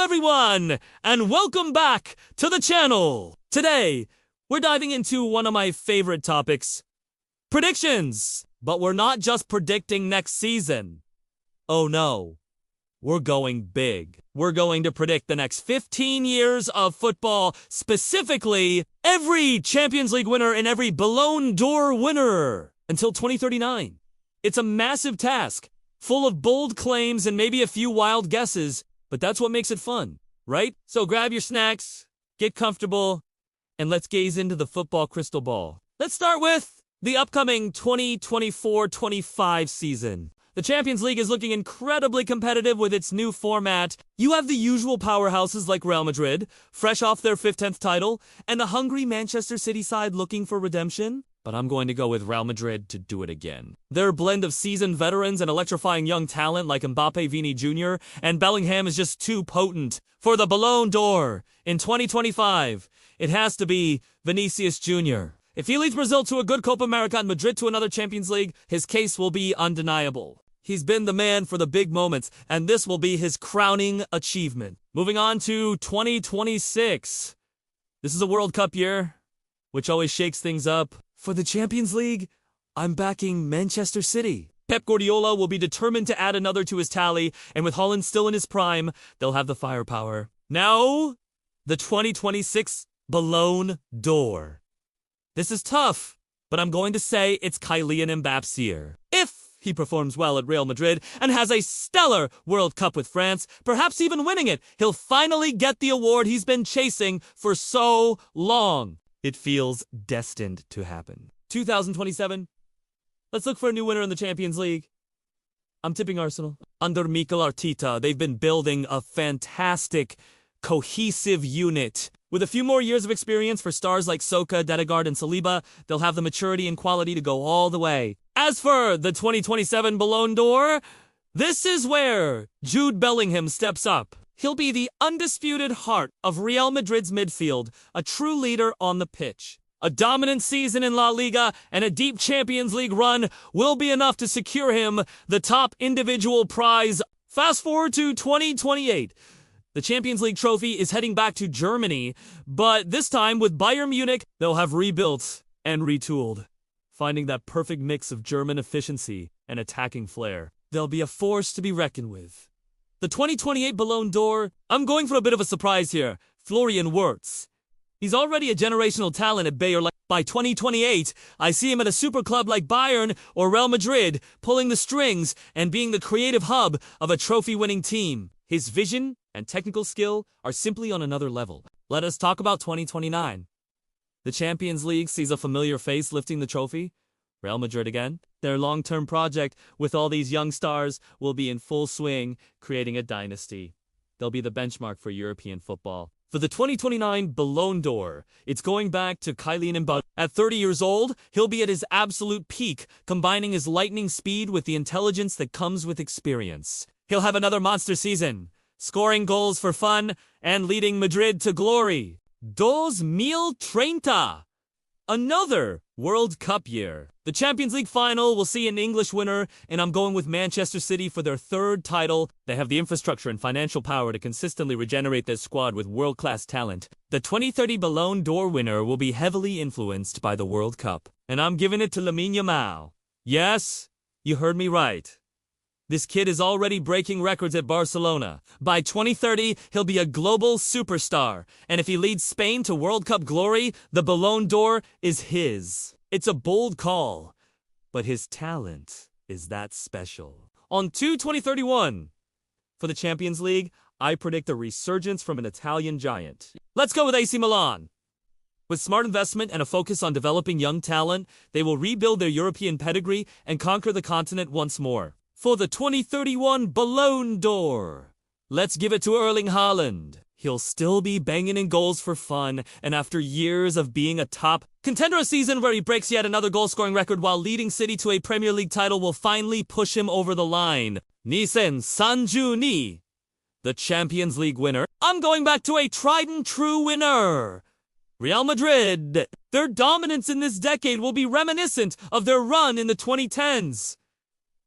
everyone, and welcome back to the channel. Today, we're diving into one of my favorite topics, predictions. But we're not just predicting next season. Oh no, we're going big. We're going to predict the next 15 years of football, specifically every Champions League winner and every Ballon d'Or winner until 2039. It's a massive task, full of bold claims and maybe a few wild guesses, but that's what makes it fun, right? So grab your snacks, get comfortable, and let's gaze into the football crystal ball. Let's start with the upcoming 2024-25 season. The Champions League is looking incredibly competitive with its new format. You have the usual powerhouses like Real Madrid, fresh off their 10th title, and a hungry Manchester City side looking for redemption. But I'm going to go with Real Madrid to do it again. Their blend of seasoned veterans and electrifying young talent like Mbappe, Vini Jr., and Bellingham is just too potent. For the Ballon d'Or in 2025, it has to be Vinicius Jr. If he leads Brazil to a good Copa America and Madrid to another Champions League, his case will be undeniable. He's been the man for the big moments, and this will be his crowning achievement. Moving on to 2026. This is a World Cup year, which always shakes things up. For the Champions League, I'm backing Manchester City. Pep Guardiola will be determined to add another to his tally, and with Haaland still in his prime, they'll have the firepower. Now, the 2026 Ballon d'Or. This is tough, but I'm going to say it's Kylian Mbappe's year. If he performs well at Real Madrid and has a stellar World Cup with France, perhaps even winning it, he'll finally get the award he's been chasing for so long. It feels destined to happen. 2027, let's look for a new winner in the Champions League. I'm tipping Arsenal. Under Mikel Arteta, they've been building a fantastic, cohesive unit. With a few more years of experience for stars like Soka, Dedegaard, and Saliba, they'll have the maturity and quality to go all the way. As for the 2027 Ballon d'Or, this is where Jude Bellingham steps up. He'll be the undisputed heart of Real Madrid's midfield, a true leader on the pitch. A dominant season in La Liga and a deep Champions League run will be enough to secure him the top individual prize. Fast forward to 2028. The Champions League trophy is heading back to Germany, but this time with Bayern Munich, they'll have rebuilt and retooled, finding that perfect mix of German efficiency and attacking flair. They'll be a force to be reckoned with. The 2028 Ballon d'Or, I'm going for a bit of a surprise here. Florian Wirtz. He's already a generational talent at Bayer. By 2028, I see him at a super club like Bayern or Real Madrid, pulling the strings and being the creative hub of a trophy-winning team. His vision and technical skill are simply on another level. Let us talk about 2029. The Champions League sees a familiar face lifting the trophy. Real Madrid again. Their long-term project with all these young stars will be in full swing, creating a dynasty. They'll be the benchmark for European football. For the 2029 Ballon d'Or, it's going back to Kylian Mbappe. At 30 years old, he'll be at his absolute peak, combining his lightning speed with the intelligence that comes with experience. He'll have another monster season, scoring goals for fun and leading Madrid to glory. 2030, another World Cup year. The Champions League final will see an English winner, and I'm going with Manchester City for their third title. They have the infrastructure and financial power to consistently regenerate their squad with world-class talent. The 2030 Ballon d'Or winner will be heavily influenced by the World Cup, and I'm giving it to Lamine Yamal. Yes, you heard me right. This kid is already breaking records at Barcelona. By 2030, he'll be a global superstar. And if he leads Spain to World Cup glory, the Ballon d'Or is his. It's a bold call, but his talent is that special. On 2031, for the Champions League, I predict a resurgence from an Italian giant. Let's go with AC Milan. With smart investment and a focus on developing young talent, they will rebuild their European pedigree and conquer the continent once more. For the 2031 Ballon d'Or, let's give it to Erling Haaland. He'll still be banging in goals for fun, and after years of being a top contender, a season where he breaks yet another goal-scoring record while leading City to a Premier League title will finally push him over the line.2032, the Champions League winner. I'm going back to a tried-and-true winner. Real Madrid. Their dominance in this decade will be reminiscent of their run in the 2010s.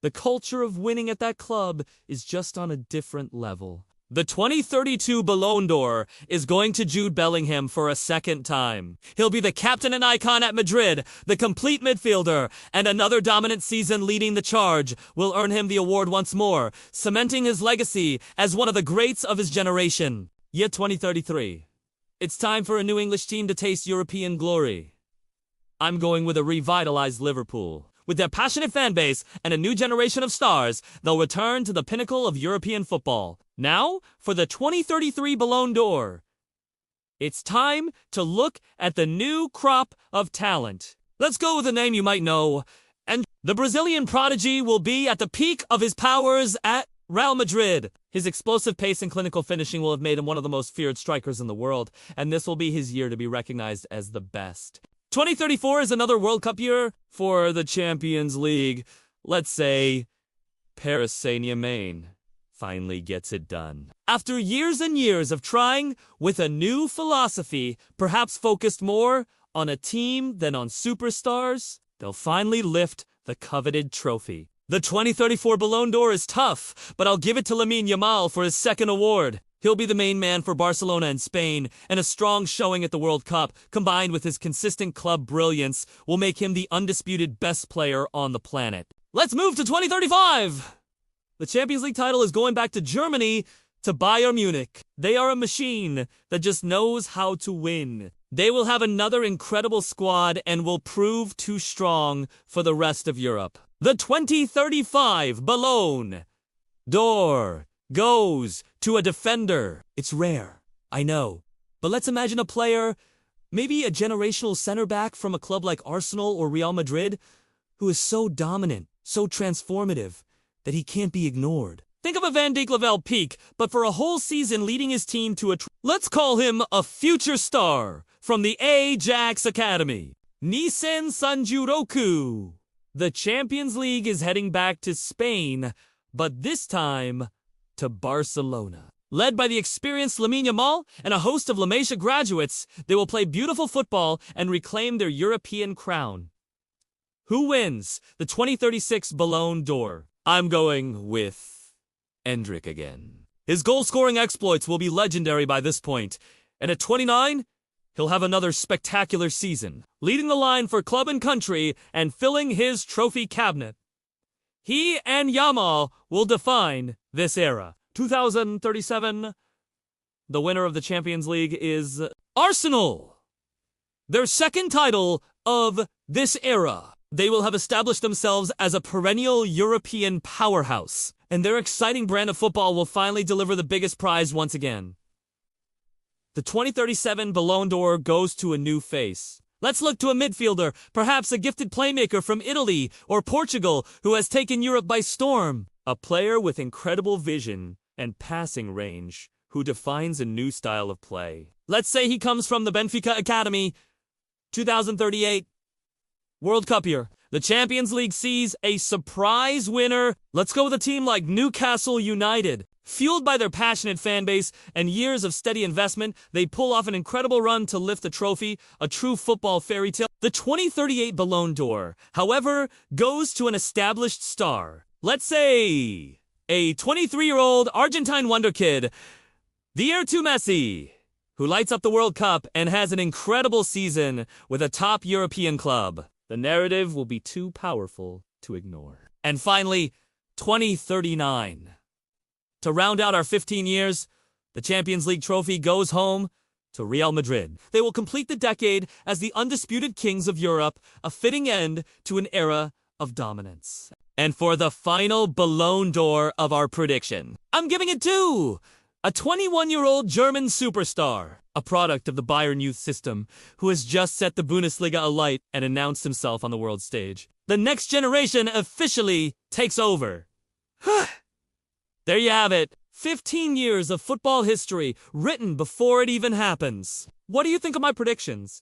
The culture of winning at that club is just on a different level. The 2032 Ballon d'Or is going to Jude Bellingham for a second time. He'll be the captain and icon at Madrid, the complete midfielder, and another dominant season leading the charge will earn him the award once more, cementing his legacy as one of the greats of his generation. Year 2033. It's time for a new English team to taste European glory. I'm going with a revitalized Liverpool. With their passionate fan base and a new generation of stars, they'll return to the pinnacle of European football. Now, for the 2033 Ballon d'Or. It's time to look at the new crop of talent. Let's go with a name you might know. And the Brazilian prodigy will be at the peak of his powers at Real Madrid. His explosive pace and clinical finishing will have made him one of the most feared strikers in the world, and this will be his year to be recognized as the best. 2034 is another World Cup year for the Champions League. Let's say Paris Saint-Germain finally gets it done. After years and years of trying with a new philosophy, perhaps focused more on a team than on superstars, they'll finally lift the coveted trophy. The 2034 Ballon d'Or is tough, but I'll give it to Lamine Yamal for his second award. He'll be the main man for Barcelona and Spain, and a strong showing at the World Cup, combined with his consistent club brilliance, will make him the undisputed best player on the planet. Let's move to 2035! The Champions League title is going back to Germany, to Bayern Munich. They are a machine that just knows how to win. They will have another incredible squad and will prove too strong for the rest of Europe. The 2035 Ballon d'Or goes to a defender. It's rare, I know. But let's imagine a player, maybe a generational center back from a club like Arsenal or Real Madrid, who is so dominant, so transformative, that he can't be ignored. Think of a Van Dijk level peak, but for a whole season leading his team to let's call him a future star from the Ajax Academy. Nissan Sanjuroku. The Champions League is heading back to Spain, but this time to Barcelona. Led by the experienced Lamine Yamal and a host of La Masia graduates, they will play beautiful football and reclaim their European crown. Who wins the 2036 Ballon d'Or? I'm going with Endrick again. His goal-scoring exploits will be legendary by this point, and at 29, he'll have another spectacular season, leading the line for club and country and filling his trophy cabinet. He and Yamal will define this era. 2037, the winner of the Champions League is Arsenal. Their second title of this era. They will have established themselves as a perennial European powerhouse, and their exciting brand of football will finally deliver the biggest prize once again. The 2037 Ballon d'Or goes to a new face. Let's look to a midfielder, perhaps a gifted playmaker from Italy or Portugal who has taken Europe by storm. A player with incredible vision and passing range who defines a new style of play. Let's say he comes from the Benfica Academy. 2038 World Cup year. The Champions League sees a surprise winner. Let's go with a team like Newcastle United. Fueled by their passionate fan base and years of steady investment, they pull off an incredible run to lift the trophy, a true football fairy tale. The 2038 Ballon d'Or, however, goes to an established star. Let's say a 23-year-old Argentine wonder kid, the heir to Messi, who lights up the World Cup and has an incredible season with a top European club. The narrative will be too powerful to ignore. And finally, 2039. To round out our 15 years, the Champions League trophy goes home to Real Madrid. They will complete the decade as the undisputed kings of Europe, a fitting end to an era of dominance. And for the final Ballon d'Or of our prediction, I'm giving it to a 21-year-old German superstar, a product of the Bayern youth system, who has just set the Bundesliga alight and announced himself on the world stage. The next generation officially takes over. There you have it. 15 years of football history written before it even happens. What do you think of my predictions?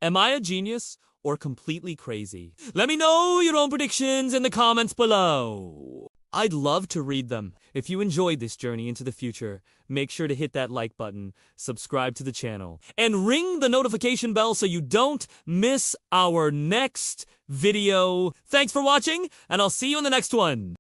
Am I a genius or completely crazy? Let me know your own predictions in the comments below. I'd love to read them. If you enjoyed this journey into the future, make sure to hit that like button, subscribe to the channel, and ring the notification bell so you don't miss our next video. Thanks for watching, and I'll see you in the next one.